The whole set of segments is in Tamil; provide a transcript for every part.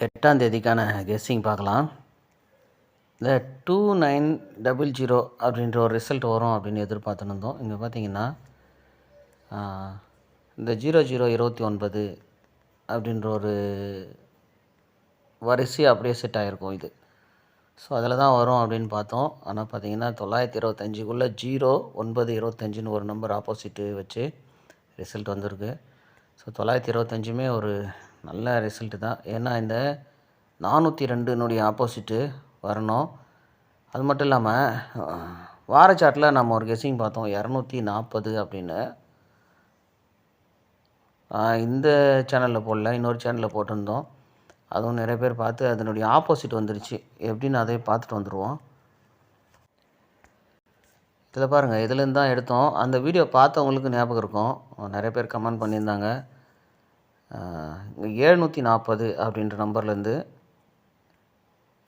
8ஆம் தேதிக்கான கெஸ்ஸிங் பார்க்கலாம். இந்த 2900 அப்படின்ற ஒரு ரிசல்ட் வரும் அப்படின்னு எதிர்பார்த்துன்னு இருந்தோம். இங்கே பார்த்தீங்கன்னா இந்த 0029 அப்படின்ற ஒரு வரிசை அப்படியே செட் ஆகிருக்கும் இது. ஸோ அதில் தான் வரும் அப்படின்னு பார்த்தோம். ஆனால் பார்த்தீங்கன்னா 925க்குள்ளே 0925ன்னு ஒரு நம்பர் ஆப்போசிட்டு வச்சு ரிசல்ட் வந்திருக்கு. ஸோ 925மே ஒரு நல்ல ரிசல்ட்டு தான். ஏன்னா இந்த 402னுடைய ஆப்போசிட்டு வரணும். அது மட்டும் இல்லாமல் வார சார்ட்டில் நம்ம ஒரு கெஸ்ஸிங் பார்த்தோம் 240 அப்படின்னு. இந்த சேனலில் போடல, இன்னொரு சேனலில் போட்டிருந்தோம். அதுவும் நிறைய பேர் பார்த்து அதனுடைய ஆப்போசிட் வந்துருச்சு. எப்படின்னு அதை பார்த்துட்டு வந்துடுவோம். இதில் பாருங்கள், இதுலேருந்து தான் எடுத்தோம். அந்த வீடியோ பார்த்தவங்களுக்கு ஞாபகம் இருக்கும். நிறைய பேர் கமெண்ட் பண்ணியிருந்தாங்க. 740 அப்படின்ற நம்பர்லேருந்து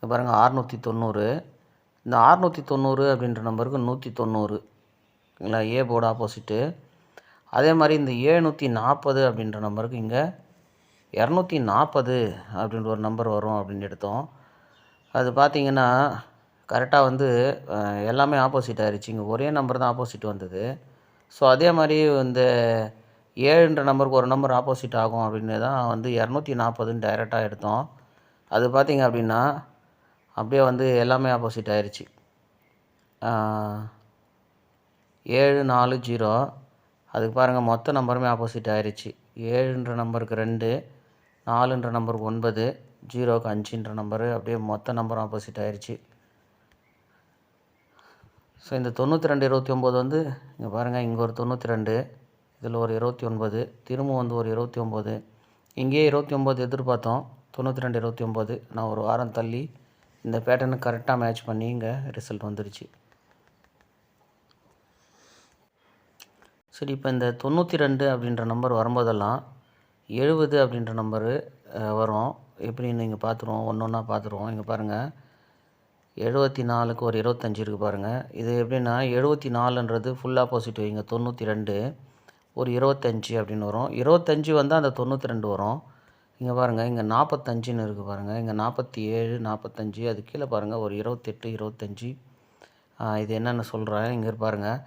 பாருங்கள் 690. இந்த 690 அப்படின்ற நம்பருக்கு 190 இல்லைங்களா, ஏ போர்டு ஆப்போசிட்டு. அதே மாதிரி இந்த 740 அப்படின்ற நம்பருக்கு இங்கே 240 அப்படின்ற ஒரு நம்பர் வரும் அப்படின்னு எடுத்தோம். அது பார்த்திங்கன்னா கரெக்டாக வந்து எல்லாமே ஆப்போசிட் ஆகிடுச்சு. இங்கே ஒரே நம்பர் தான் ஆப்போசிட் வந்தது. ஸோ அதே மாதிரி இந்த 7ன்ற நம்பருக்கு ஒரு நம்பர் ஆப்போசிட் ஆகும் அப்படின்னு தான் வந்து 240ன்னு டைரெக்டாக எடுத்தோம். அது பார்த்திங்க அப்படின்னா அப்படியே வந்து எல்லாமே ஆப்போசிட் ஆகிடுச்சு. 740 அதுக்கு பாருங்கள் மொத்த நம்பருமே ஆப்போசிட் ஆகிடுச்சு. 7ன்ற நம்பருக்கு 2, 4ன்ற நம்பருக்கு 9, 0க்கு 5ன்ற நம்பரு அப்படியே மொத்த நம்பரும் ஆப்போசிட் ஆகிடுச்சு. ஸோ இந்த 9229 வந்து இங்கே பாருங்கள், இங்கே ஒரு 92, இதில் ஒரு 29, திரும்ப வந்து ஒரு 29, இங்கேயே 29 எதிர்பார்த்தோம். 9229 நான் ஒரு வாரம் தள்ளி இந்த பேட்டர்னு கரெக்டாக மேட்ச் பண்ணி இங்கே ரிசல்ட் வந்துருச்சு. சரி, இப்போ இந்த 92 அப்படின்ற நம்பர் வரும்போதெல்லாம் 70 அப்படின்ற நம்பரு வரும். எப்படின்னு நீங்கள் பார்த்துருவோம், ஒன்று ஒன்றா பார்த்துருவோம். இங்கே பாருங்கள், 74க்கு ஒரு 25 இருக்குது பாருங்கள். இது எப்படின்னா 74ன்றது ஃபுல் ஆப்போசிட் வைங்க. 92 ஒரு 25 அப்படின்னு வரும். 25 வந்தால் அந்த 92 வரும். இங்கே பாருங்கள், இங்கே 45ன்னு இருக்குது பாருங்கள். இங்கே 47, 45, அது கீழே பாருங்கள் ஒரு 28, 25. இது என்னென்னு சொல்கிறேன். இங்கே பாருங்கள்,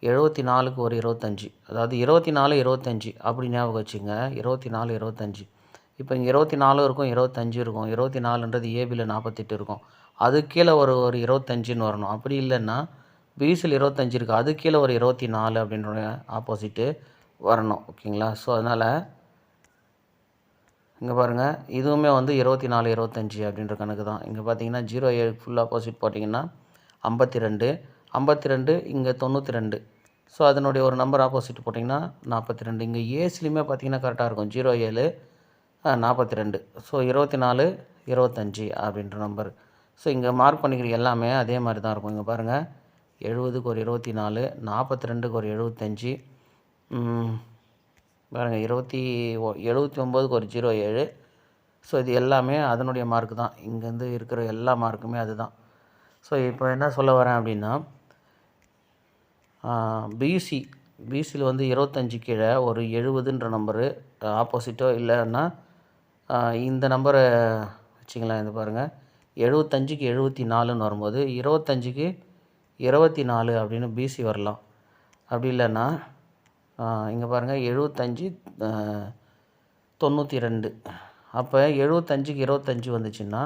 74க்கு ஒரு 25, அதாவது 24, 25 அப்படி ஞாபகம் வச்சுங்க. 24, 25. இப்போ இங்கே 24 இருக்கும், 25 இருக்கும். 24ன்றது ஏபியில் 48 இருக்கும். அது கீழே ஒரு 25ன்னு வரணும். அப்படி இல்லைன்னா பிசியில் 25 இருக்குது, அது கீழே ஒரு 24 அப்படின்ற ஆப்போசிட்டு வரணும். ஓகேங்களா? ஸோ அதனால் இங்கே பாருங்கள், இதுவுமே வந்து 24, 25 அப்படின்ற கணக்கு தான். இங்கே பார்த்தீங்கன்னா 07 ஃபுல் ஆப்போசிட் போட்டிங்கன்னா 52, 52 இங்கே 92. ஸோ அதனுடைய ஒரு நம்பர் ஆப்போசிட் போட்டிங்கன்னா 42. இங்கே ஏசிலையுமே பார்த்திங்கன்னா கரெக்டாக இருக்கும். 07, 42. ஸோ 24, 25 அப்படின்ற நம்பர். ஸோ இங்கே மார்க் பண்ணிக்கிற எல்லாமே அதே மாதிரி தான் இருக்கும். இங்கே பாருங்கள், 70க்கு ஒரு 24, 42க்கு ஒரு 75, பாருங்கள் 79க்கு ஒரு 07. ஸோ இது எல்லாமே அதனுடைய மார்க்கு தான். இங்கேருந்து இருக்கிற எல்லா மார்க்குமே அதுதான். ஸோ இப்போ என்ன சொல்ல வரேன் அப்படின்னா, பிசியில் வந்து 25 கீழே ஒரு 70ன்ற நம்பரு ஆப்போசிட்டோ இல்லைன்னா இந்த நம்பரை வச்சிங்களேன். இது பாருங்கள், 75க்கு 74ன்னு வரும்போது 25க்கு 24 அப்படின்னு பிசி வரலாம். அப்படி இல்லைன்னா இங்கே பாருங்கள், 75, 92. அப்போ 75க்கு 25 வந்துச்சுன்னா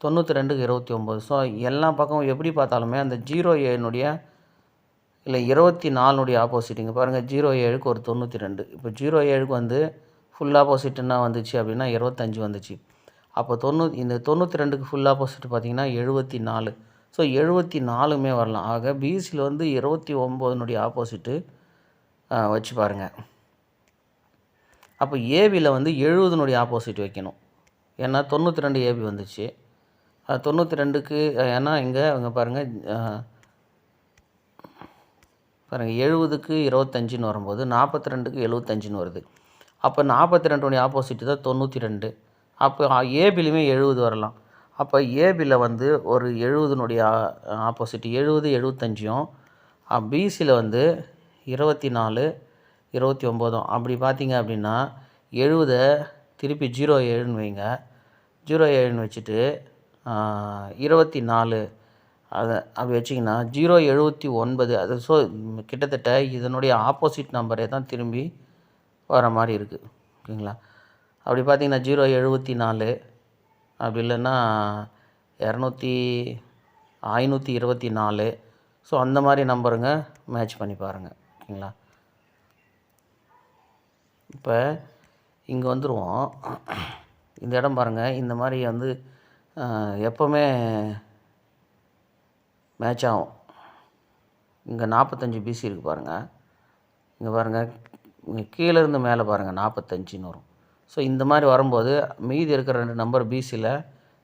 92க்கு 29. ஸோ எல்லா பக்கமும் எப்படி பார்த்தாலுமே அந்த 07னுடைய இல்லை 24னுடைய ஆப்போசிட். இங்கே பாருங்கள், 07க்கு ஒரு 92. இப்போ 07க்கு வந்து ஃபுல் ஆப்போசிட்டுன்னா வந்துச்சு அப்படின்னா 25 வந்துச்சு. அப்போ இந்த 92க்கு ஃபுல் ஆப்போசிட் பார்த்திங்கன்னா 74. ஸோ 74மே வரலாம். ஆக பிசியில் வந்து 29னுடைய ஆப்போசிட்டு வச்சு பாருங்கள். அப்போ ஏபியில் வந்து 70னுடைய ஆப்போசிட் வைக்கணும். ஏன்னா 92 ஏபி வந்துச்சு. 92க்கு ஏன்னா இங்கே பாருங்கள், 70க்கு 25ன்னு வரும்போது 42க்கு 75ன்னு வருது. அப்போ 42னுடைய ஆப்போசிட்டு தான் 92. அப்போ ஏபிலையுமே 70 வரலாம். அப்போ ஏபியில் வந்து ஒரு 70னுடைய ஆப்போசிட் 70, 75ம், பிசியில் வந்து 24, 29 அப்படி பார்த்தீங்க அப்படின்னா 70 திருப்பி 07ன்னு வைங்க. 07ன்னு வச்சுட்டு 24 அதை அப்படி வச்சிங்கன்னா 079 அது கிட்டத்தட்ட இதனுடைய ஆப்போசிட் நம்பரே தான் திரும்பி வர மாதிரி இருக்குது. ஓகேங்களா? அப்படி பார்த்தீங்கன்னா 074 அப்படி இல்லைன்னா 524 ஸோ அந்த மாதிரி நம்பருங்க மேட்ச் பண்ணி பாருங்கள். ஓகேங்களா? இப்போ இங்கே வந்துடுவோம். இந்த இடம் பாருங்கள், இந்த மாதிரி வந்து எப்போவுமே மேட்ச் ஆகும். இங்கே 45 பிசி இருக்குது பாருங்கள். இங்கே பாருங்கள், இங்கே கீழேருந்து மேலே பாருங்கள் 45ன்னு வரும். ஸோ இந்த மாதிரி வரும்போது மீதி இருக்கிற 2 நம்பர் பிசியில்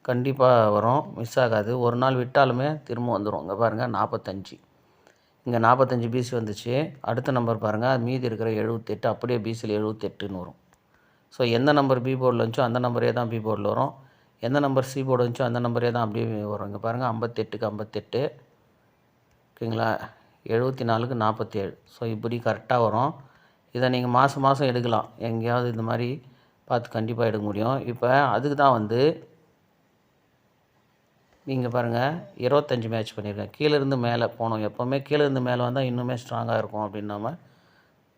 கண்டிப்பாக வரும், மிஸ் ஆகாது. ஒரு நாள் விட்டாலுமே திரும்ப வந்துடும். இங்கே பாருங்கள் 45, இங்கே 45 பிசி வந்துச்சு. அடுத்த நம்பர் பாருங்கள், மீதி இருக்கிற 78 அப்படியே பிசியில் 78ன்னு வரும். ஸோ எந்த நம்பர் பி போர்டில் இருந்துச்சோ அந்த நம்பரே தான் பி போர்டில் வரும், எந்த நம்பர் சி போர்டு இருந்துச்சோ அந்த நம்பரே தான் அப்படியே வரும். இங்கே பாருங்கள் 58க்கு 58, ஓகேங்களா, 74க்கு 47. ஸோ இப்படி கரெக்டாக வரும். இதை நீங்கள் மாதம் மாதம் எடுக்கலாம், எங்கேயாவது இந்த மாதிரி பார்த்து கண்டிப்பாக எடுக்க முடியும். இப்போ அதுக்கு தான் வந்து நீங்கள் பாருங்கள் 25 மேட்ச் பண்ணியிருக்கேன். கீழேருந்து மேலே போனோம், எப்போவுமே கீழேருந்து மேலே வந்தால் இன்னுமே ஸ்ட்ராங்காக இருக்கும் அப்படின்னு நம்ம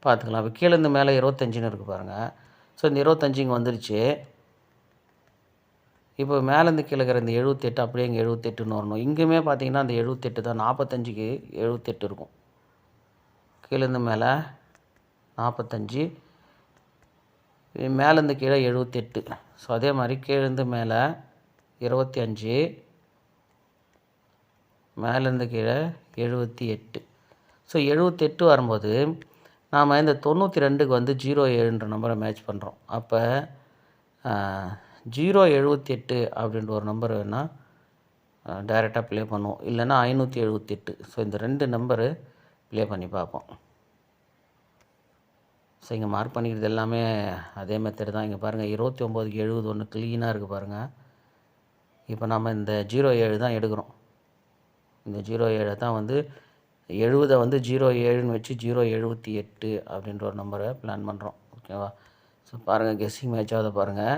பார்த்துக்கலாம். இப்போ கீழேருந்து மேலே 25ன்னு இருக்குது பாருங்கள். ஸோ இந்த 25 இங்கே வந்துருச்சு. இப்போ மேலேருந்து கீழே இருக்கிற இந்த 78 அப்படியே இங்கே 78ன்னு வரணும். இங்கேயுமே பார்த்தீங்கன்னா அந்த 78 தான், 45க்கு 78 இருக்கும். கீழேருந்து மேலே 45, மேலேருந்து கீழே 78. ஸோ அதே மாதிரி கீழேருந்து மேலே 25, மேலேருந்து கீழே 78. ஸோ 78 வரும்போது நாம் இந்த 92க்கு வந்து 07ன்ற நம்பரை மேட்ச் பண்ணுறோம். அப்போ 078 அப்படின்ற ஒரு நம்பர் வேணால் டைரெக்டாக ப்ளே பண்ணுவோம், இல்லைன்னா 578. ஸோ இந்த 2 நம்பரு ப்ளே பண்ணி பார்ப்போம். ஸோ இங்கே மார்க் பண்ணிக்கிறது எல்லாமே அதே மெத்தட் தான். இங்கே பாருங்கள் 29க்கு 70 ஒன்று க்ளீனாக இருக்குது பாருங்கள். இப்போ நம்ம இந்த 07 தான் எடுக்கிறோம். இந்த 07 தான் வந்து 70 வந்து 07ன்னு வச்சு 078 அப்படின்ற ஒரு நம்பரை பிளான் பண்ணுறோம். ஓகேவா? ஸோ பாருங்கள், கெஸ்ஸிங் மேட்சாக பாருங்கள்.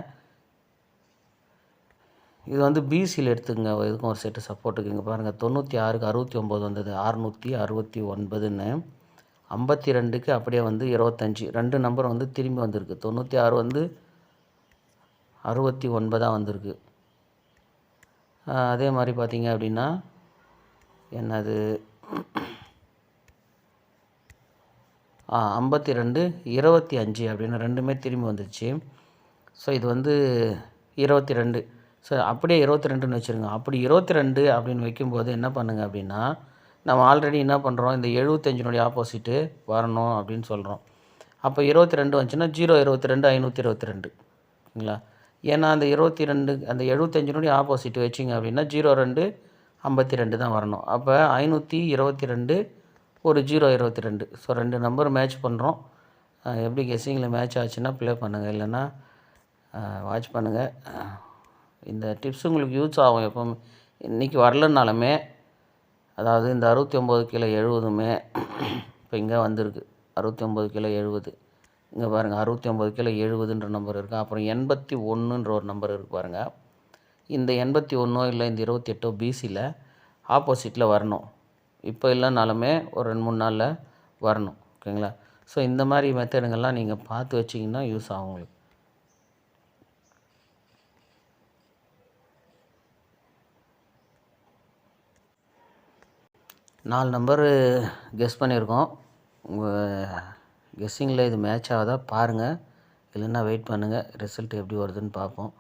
இது வந்து பிசியில் எடுத்துக்கங்க, இதுக்கும் ஒரு செட்டு சப்போர்ட்டுக்கு. இங்கே பாருங்கள் 96க்கு 69 வந்தது, 669ன்னு. 52க்கு அப்படியே வந்து 25, 2 நம்பர் வந்து திரும்பி வந்திருக்கு. 96 வந்து 69 வந்திருக்கு. அதே மாதிரி பார்த்தீங்க அப்படின்னா என்னது 52 25 அப்படின்னு 2மே திரும்பி வந்துடுச்சு. ஸோ இது வந்து 22. ஸோ அப்படியே 22ன்னு வச்சுருங்க. அப்படி 22 அப்படின்னு வைக்கும்போது என்ன பண்ணுங்க அப்படின்னா, நம்ம ஆல்ரெடி என்ன பண்ணுறோம், இந்த 75னுடைய ஆப்போசிட்டு வரணும் அப்படின்னு சொல்கிறோம். அப்போ 22 வந்துச்சுன்னா 022 522, ஓகேங்களா? ஏன்னா அந்த 22 அந்த 75னுடைய ஆப்போசிட் வச்சிங்க அப்படின்னா 02 52 தான் வரணும். அப்போ 522 ஒரு 022. ஸோ 2 நம்பர் மேட்ச் பண்ணுறோம். எப்படி கெஸ்ஸிங்கில் மேட்ச் ஆச்சுன்னா ப்ளே பண்ணுங்கள், இல்லைன்னா வாட்ச் பண்ணுங்கள். இந்த டிப்ஸ் உங்களுக்கு யூஸ் ஆகும். எப்போவுமே இன்றைக்கி வரலனாலுமே, அதாவது இந்த 69 கீழே 70மே இப்போ இங்கே வந்திருக்கு. 69 கீழே 70, இங்கே பாருங்கள் 69 கீழே 70ன்ற நம்பர் இருக்குது. அப்புறம் 81ன்ற ஒரு நம்பர் இருக்குது பாருங்கள். இந்த 81 இல்லை இந்த 28 பிசியில் ஆப்போசிட்டில் வரணும். இப்போ இல்லைனாலுமே ஒரு 2-3 நாளில் வரணும். ஓகேங்களா? ஸோ இந்த மாதிரி மெத்தடுங்கள்லாம் நீங்கள் பார்த்து வச்சிங்கன்னா யூஸ் ஆகும் உங்களுக்கு. நாலு நம்பரு கெஸ் பண்ணியிருக்கோம். உங்கள் கெஸ்ஸிங்கில் இது மேட்ச் ஆகுதா பாருங்கள், இல்லைன்னா வெயிட் பண்ணுங்கள், ரிசல்ட் எப்படி வருதுன்னு பார்ப்போம்.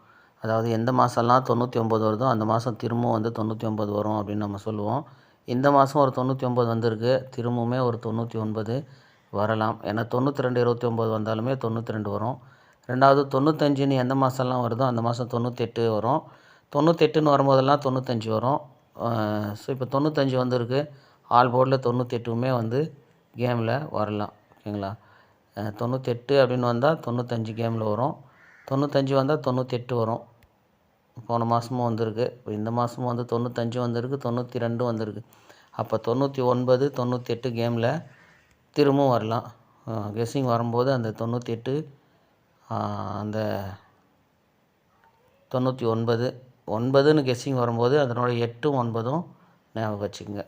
அதாவது எந்த மாதம்லாம் 99 வருதோ அந்த மாதம் திரும்பவும் வந்து 99 வரும் அப்படின்னு நம்ம சொல்லுவோம். இந்த மாதம் ஒரு 99 வந்திருக்கு, திரும்பவுமே ஒரு 99 வரலாம். ஏன்னா 92 29 வந்தாலுமே 92 வரும். ரெண்டாவது 95ன்னு எந்த மாதம்லாம் வருதோ அந்த மாதம் 98 வரும். 98ன்னு வரும்போதெல்லாம் 95 வரும். ஸோ இப்போ 95 வந்திருக்கு, ஆல் போர்டில் 98மே வந்து கேமில் வரலாம். ஓகேங்களா? 98 அப்படின்னு வந்தால் 95 கேமில் வரும், 95 வந்தால் 98 வரும். போன மாதமும் வந்திருக்கு, இப்போ இந்த மாதமும் வந்து 95 வந்திருக்கு, 92 வந்திருக்கு. அப்போ 99 98 கேமில் திரும்பவும் வரலாம். கெஸ்ஸிங் வரும்போது அந்த 98 அந்த 99 9ன்னு கெஸ்ஸிங் வரும்போது அதனோட 8ம் 9ம் ஞாபகம் வச்சுக்கோங்க.